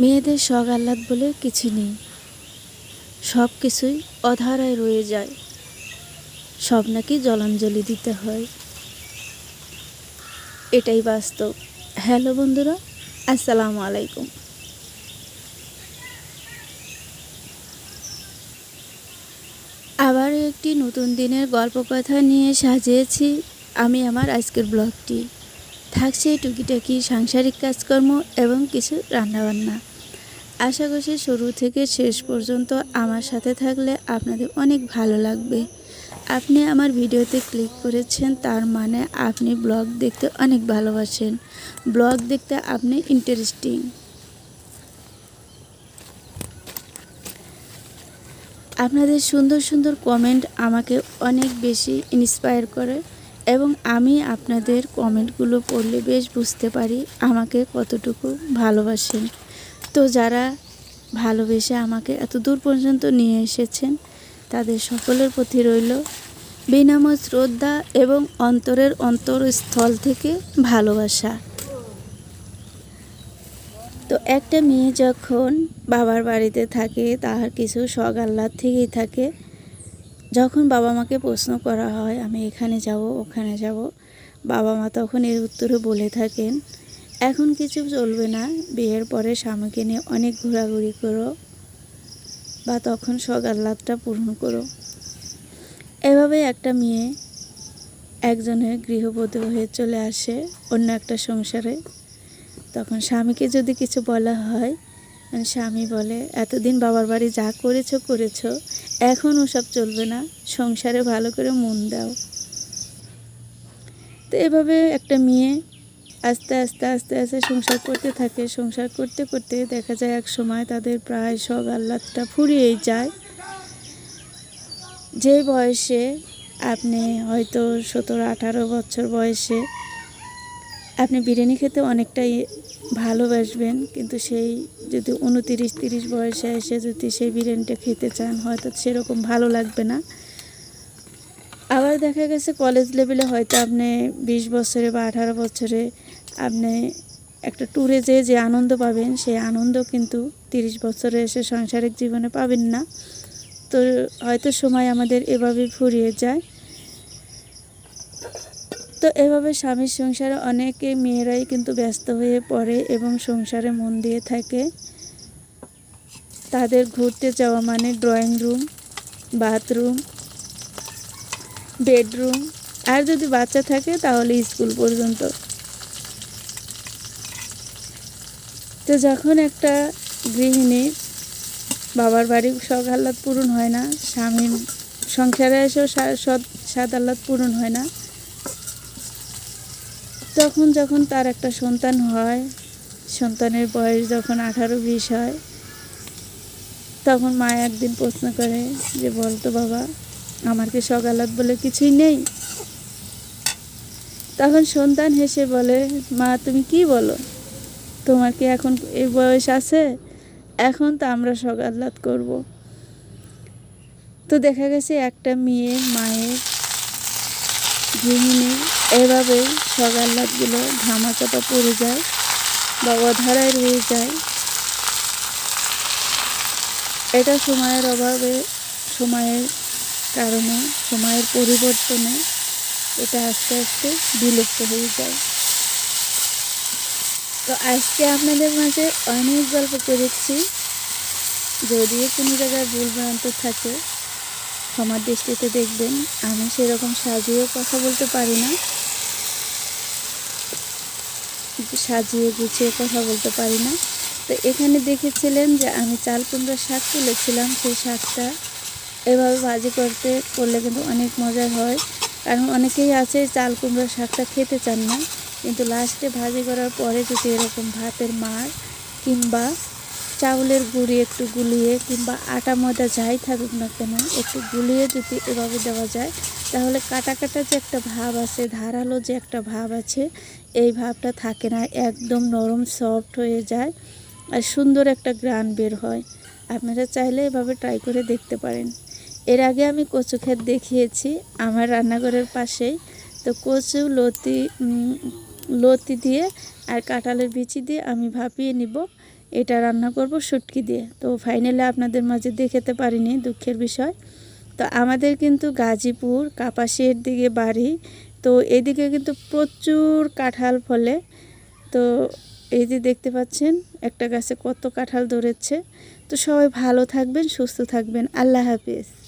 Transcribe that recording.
মেয়েদের শখ আহ্লাদ বলে কিছু নেই, সব কিছুই অধারায় রয়ে যায়, সব নাকি জলাঞ্জলি দিতে হয়, এটাই বাস্তব। হ্যালো বন্ধুরা, আসসালামু আলাইকুম। আবার একটি নতুন দিনের গল্প কথা নিয়ে সাজিয়েছি আমি আমার আজকের ব্লগটি। থাকছে টুকিটাকি সাংসারিক কাজকর্ম এবং কিছু রান্নাবান্না। আশা করছি শুরু থেকে শেষ পর্যন্ত আমার সাথে থাকলে আপনাদের অনেক ভালো লাগবে। আপনি আমার ভিডিওতে ক্লিক করেছেন, তার মানে আপনি ব্লগ দেখতে অনেক ভালোবাসেন, ব্লগ দেখতে আপনি ইন্টারেস্টিং। আপনাদের সুন্দর সুন্দর কমেন্ট আমাকে অনেক বেশি ইন্সপায়ার করে এবং আমি আপনাদের কমেন্টগুলো পড়লে বেশ বুঝতে পারি আমাকে কতটুকু ভালোবাসেন। তো যারা ভালোবেসে আমাকে এত দূর পর্যন্ত নিয়ে এসেছেন, তাদের সকলের প্রতি রইল বিনম্র শ্রদ্ধা এবং অন্তরের অন্তরস্থল থেকে ভালোবাসা। তো একটা মেয়ে যখন বাবার বাড়িতে থাকে, তার কিছু শখ আহ্লাদ থেকেই থাকে। যখন বাবা মাকে প্রশ্ন করা হয় আমি এখানে যাব ওখানে যাব, বাবা মা তখন এর উত্তরে বলে থাকেন, এখন কিছু চলবে না, বিয়ের পরে স্বামীকে নিয়ে অনেক ঘোরাঘুরি করো বা তখন শখ আহ্লাদটা পূরণ করো। এভাবে একটা মেয়ে একজনের গৃহবধূ হয়ে চলে আসে অন্য একটা সংসারে। তখন স্বামীকে যদি কিছু বলা হয়, স্বামী বলে, এতদিন বাবার বাড়ি যা করেছো করেছো, এখন ওসব চলবে না, সংসারে ভালো করে মন দাও। তো এভাবে একটা মেয়ে আস্তে আস্তে আস্তে আস্তে সংসার করতে থাকে। সংসার করতে করতে দেখা যায় এক সময় তাদের প্রায় শখ আহ্লাদটা ফুরিয়েই যায়। যে বয়সে আপনি হয়তো 17-18 বছর বয়সে আপনি বিরিয়ানি খেতে অনেকটাই ভালোবাসবেন, কিন্তু সেই যদি 29-30 বয়সে এসে যদি সেই বিরিয়ানিটা খেতে চান, হয়তো সেরকম ভালো লাগবে না। আবার দেখা গেছে কলেজ লেভেলে হয়তো আপনি 20 বছরে বা 18 বছরে আপনি একটা ট্যুরে যেয়ে যে আনন্দ পাবেন, সেই আনন্দ কিন্তু 30 বছরে এসে সাংসারিক জীবনে পাবেন না। তো হয়তো সময় আমাদের এভাবে ফুরিয়ে যায়। তো এভাবে স্বামীর সংসারে অনেকে মেয়েরাই কিন্তু ব্যস্ত হয়ে পড়ে এবং সংসারে মন দিয়ে থাকে। তাদের ঘুরতে যাওয়া মানে ড্রয়িং রুম, বাথরুম, বেডরুম, আর যদি বাচ্চা থাকে তাহলে স্কুল পর্যন্ত। তো যখন একটা গৃহিণীর বাবার বাড়ির শখ আহ্লাদ পূরণ হয় না, স্বামীর সংসারে এসেও স্বাদ আহ্লাদ পূরণ হয় না, তখন যখন তার একটা সন্তান হয়, সন্তানের বয়স যখন 18-20 হয়, তখন মা একদিন প্রশ্ন করে যে, বলতো বাবা, আমার কি শখ আহ্লাদ বলে কিছুই নেই? তখন সন্তান হেসে বলে, মা তুমি কি বলো, তোমার কি এখন এই বয়স আছে? এখন তো আমরা শখ আহ্লাদ করবো। তো দেখা গেছে একটা মেয়ে মায়ের গৃহিণী এভাবেই শখ আহ্লাদগুলো ধামাচাপা পড়ে যায় বা অধারায় রয়ে যায়। এটা সময়ের অভাবে, সময়ের কারণে, সময়ের পরিবর্তনে এটা আস্তে আস্তে বিলুপ্ত হয়ে যায়। তো আজকে আপনাদের মাঝে অনেক গল্প করেছি, যদিও কোনো জায়গায় ভুল ভ্রান্ত থাকে ক্ষমার দৃষ্টিতে দেখবেন। আমি সেরকম সাজিয়ে কথা বলতে পারি না, সাজিয়ে গুছিয়ে কথা বলতে পারি না। তো এখানে দেখেছিলেন যে আমি চাল কুমড়ার শাক তুলেছিলাম, সেই শাকটা এভাবে ভাজি করলে কিন্তু অনেক মজার হয়। কারণ অনেকেই আছে চাল কুমড়ার শাকটা খেতে চান না, কিন্তু লাস্টে ভাজি করার পরে যদি এরকম ভাতের মাড় কিংবা চাউলের গুঁড়ি একটু গুলিয়ে কিংবা আটা ময়দা যাই থাকুক না কেন একটু গুলিয়ে যদি এভাবে দেওয়া যায়, তাহলে কাটা কাটা যে একটা ভাব আছে, ধারালো যে একটা ভাব আছে, এই ভাবটা থাকে না, একদম নরম সফট হয়ে যায় আর সুন্দর একটা গ্রান বের হয়। আপনারা চাইলে এভাবে ট্রাই করে দেখতে পারেন। এর আগে আমি কচু ক্ষেত দেখিয়েছি আমার রান্নাঘরের পাশেই। তো কচু লতি দিয়ে আর কাঁঠালের বিচি দিয়ে আমি ভাপিয়ে নিব, এটা রান্না করব শুটকি দিয়ে। তো ফাইনালি আপনাদের মাঝে দেখাতে পারিনি, দুঃখের বিষয়। তো আমাদের কিন্তু গাজীপুর কাপাসিয়ার দিকে বাড়ি, তো এদিকে কিন্তু প্রচুর কাঁঠাল ফলে। তো এই যে দেখতে পাচ্ছেন একটা গাছে কত কাঁঠাল ধরেছে। তো সবাই ভালো থাকবেন, সুস্থ থাকবেন। আল্লাহ হাফেজ।